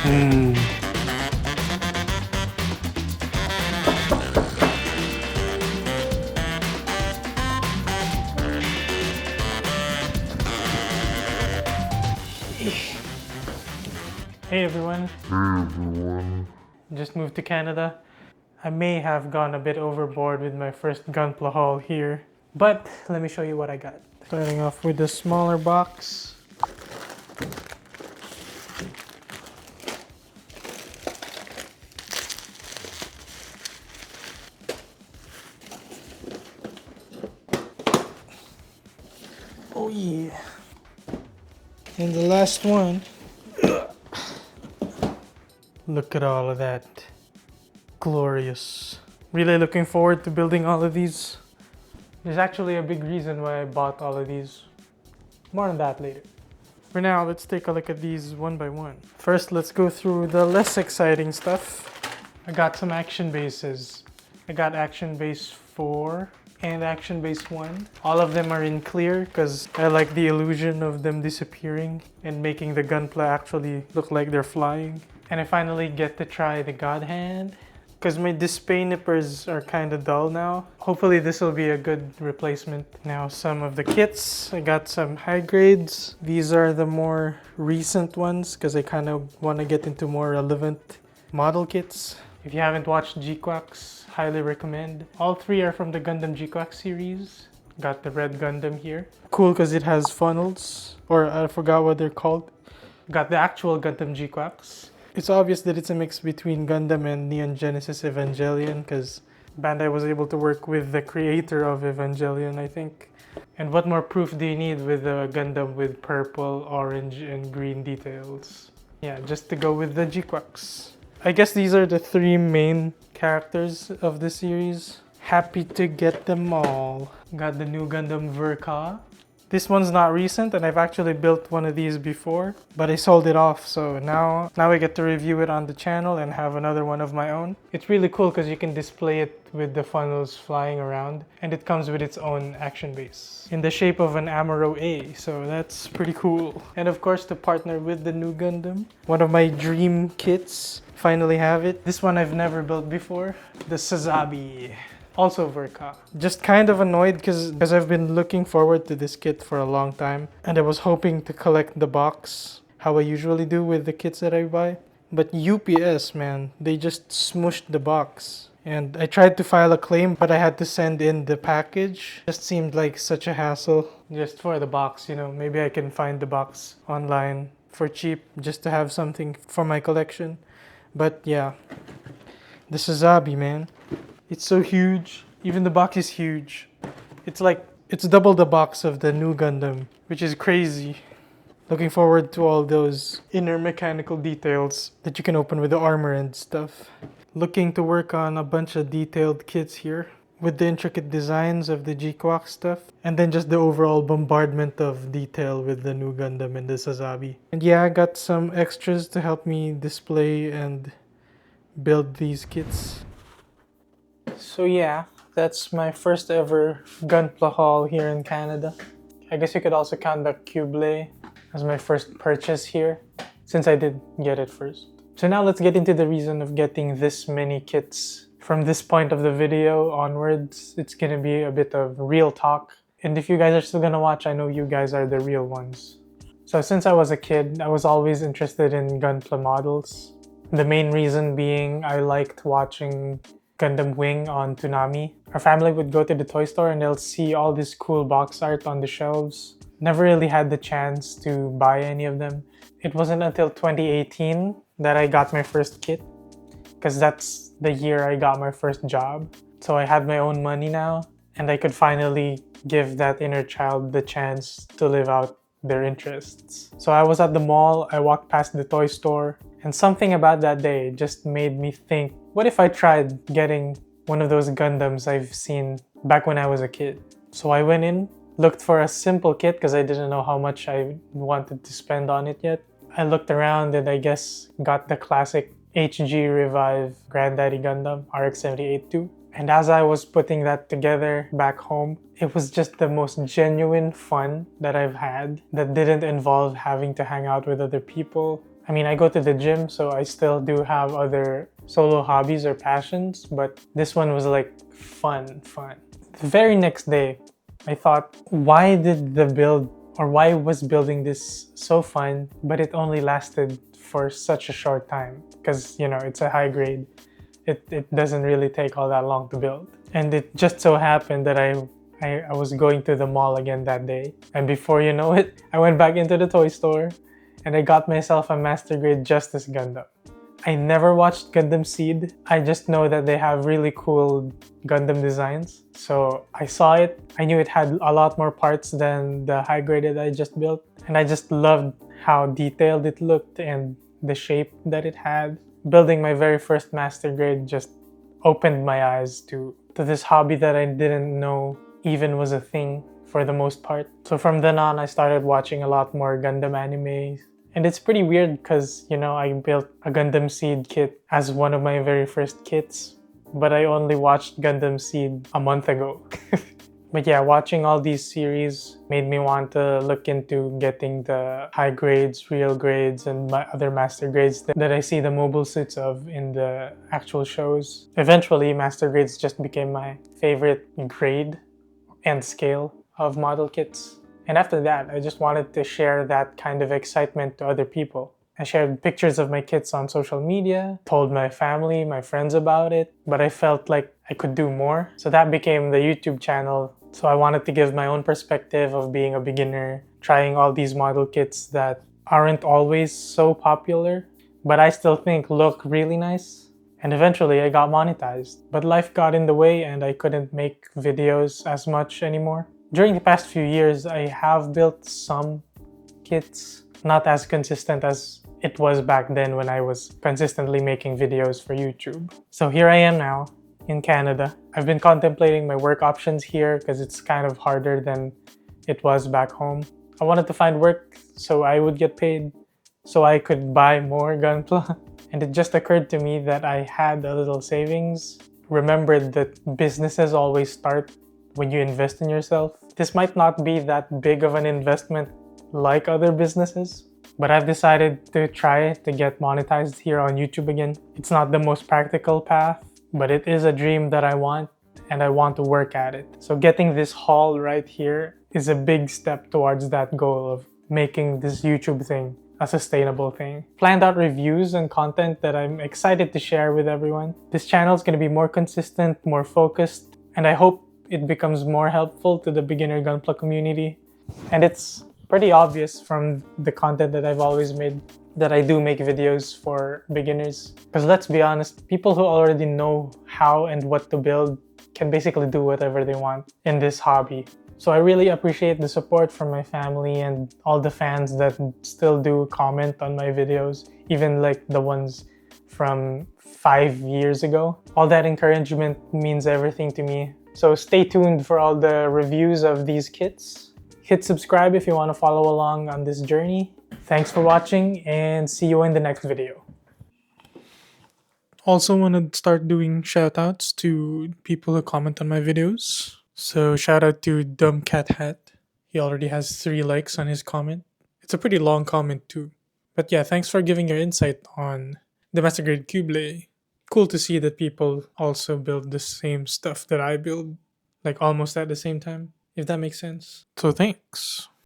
Mm. Hey everyone. Just moved to Canada. I may have gone a bit overboard with my first Gunpla haul here, but let me show you what I got. Starting off with the smaller box. Oh yeah. And the last one. Look at all of that. Glorious. Really looking forward to building all of these. There's actually a big reason why I bought all of these. More on that later. For now, let's take a look at these one by one. First, let's go through the less exciting stuff. I got some action bases. I got action base 4 and action base 1. All of them are in clear because I like the illusion of them disappearing and making the gunpla actually look like they're flying. And I finally get to try the God Hand because my display nippers are kind of dull now. Hopefully this will be a good replacement. Now some of the kits, I got some high grades. These are the more recent ones because I kind of want to get into more relevant model kits. If you haven't watched G-Quacks, highly recommend. All three are from the Gundam G-Quacks series. Got the red Gundam here. Cool because it has funnels, or I forgot what they're called. Got the actual Gundam G-Quacks. It's obvious that it's a mix between Gundam and Neon Genesis Evangelion because Bandai was able to work with the creator of Evangelion, I think. And what more proof do you need with a Gundam with purple, orange, and green details? Yeah, just to go with the G-Quacks. I guess these are the three main characters of the series. Happy to get them all. Got the new Gundam Verka. This one's not recent and I've actually built one of these before, but I sold it off, so now I get to review it on the channel and have another one of my own. It's really cool because you can display it with the funnels flying around, and it comes with its own action base in the shape of an Amuro A, so that's pretty cool. And of course, to partner with the new Gundam, one of my dream kits, finally have it. This one I've never built before, the Sazabi. Also Verka. Just kind of annoyed because I've been looking forward to this kit for a long time and I was hoping to collect the box how I usually do with the kits that I buy. But UPS, man, they just smushed the box. And I tried to file a claim, but I had to send in the package. Just seemed like such a hassle. Just for the box, you know, maybe I can find the box online for cheap just to have something for my collection. But yeah, the Sazabi, man. It's so huge. Even the box is huge. It's double the box of the new Gundam, which is crazy. Looking forward to all those inner mechanical details that you can open with the armor and stuff. Looking to work on a bunch of detailed kits here with the intricate designs of the G-Quack stuff, and then just the overall bombardment of detail with the new Gundam and the Sazabi. And yeah, I got some extras to help me display and build these kits. So yeah, that's my first ever Gunpla haul here in Canada. I guess you could also count the Cublé as my first purchase here, since I did get it first. So now let's get into the reason of getting this many kits. From this point of the video onwards, it's gonna be a bit of real talk. And if you guys are still gonna watch, I know you guys are the real ones. So since I was a kid, I was always interested in Gunpla models. The main reason being I liked watching Gundam Wing on Toonami. Our family would go to the toy store and they'll see all this cool box art on the shelves. Never really had the chance to buy any of them. It wasn't until 2018 that I got my first kit, because that's the year I got my first job. So I had my own money now and I could finally give that inner child the chance to live out their interests. So I was at the mall, I walked past the toy store, and something about that day just made me think, what if I tried getting one of those Gundams I've seen back when I was a kid? So I went in, looked for a simple kit because I didn't know how much I wanted to spend on it yet. I looked around and I guess got the classic HG Revive Granddaddy Gundam RX-78-2. And as I was putting that together back home, it was just the most genuine fun that I've had that didn't involve having to hang out with other people. I mean, I go to the gym, so I still do have other solo hobbies or passions, but this one was like fun. The very next day, I thought, why did the build or why was building this so fun, but it only lasted for such a short time? Because, you know, it's a high grade. It doesn't really take all that long to build. And it just so happened that I was going to the mall again that day. And before you know it, I went back into the toy store and I got myself a Master Grade Justice Gundam. I never watched Gundam Seed. I just know that they have really cool Gundam designs. So I saw it. I knew it had a lot more parts than the high graded I just built. And I just loved how detailed it looked and the shape that it had. Building my very first Master Grade just opened my eyes to this hobby that I didn't know even was a thing for the most part. So from then on, I started watching a lot more Gundam anime. And it's pretty weird because, you know, I built a Gundam Seed kit as one of my very first kits, but I only watched Gundam Seed a month ago. But yeah, watching all these series made me want to look into getting the high grades, real grades, and my other master grades that I see the mobile suits of in the actual shows. Eventually, master grades just became my favorite grade and scale of model kits. And after that, I just wanted to share that kind of excitement to other people. I shared pictures of my kits on social media, told my family, my friends about it, but I felt like I could do more. So that became the YouTube channel. So I wanted to give my own perspective of being a beginner, trying all these model kits that aren't always so popular, but I still think look really nice. And eventually I got monetized, but life got in the way and I couldn't make videos as much anymore. During the past few years, I have built some kits, not as consistent as it was back then when I was consistently making videos for YouTube. So here I am now in Canada. I've been contemplating my work options here because it's kind of harder than it was back home. I wanted to find work so I would get paid so I could buy more Gunpla. And it just occurred to me that I had a little savings. Remembered that businesses always start when you invest in yourself. This might not be that big of an investment like other businesses, but I've decided to try to get monetized here on YouTube again. It's not the most practical path, but it is a dream that I want and I want to work at it. So getting this haul right here is a big step towards that goal of making this YouTube thing a sustainable thing. Planned out reviews and content that I'm excited to share with everyone. This channel is going to be more consistent, more focused, and I hope it becomes more helpful to the beginner Gunpla community. And it's pretty obvious from the content that I've always made that I do make videos for beginners. Because let's be honest, people who already know how and what to build can basically do whatever they want in this hobby. So I really appreciate the support from my family and all the fans that still do comment on my videos, even like the ones from 5 years ago. All that encouragement means everything to me. So stay tuned for all the reviews of these kits. Hit subscribe if you want to follow along on this journey. Thanks for watching and see you in the next video. Also want to start doing shoutouts to people who comment on my videos. So shout out to Dumb Cat Hat. He already has 3 likes on his comment. It's a pretty long comment too. But yeah, thanks for giving your insight on the Master Grade Cubelay. Cool to see that people also build the same stuff that I build, like almost at the same time, if that makes sense. So thanks.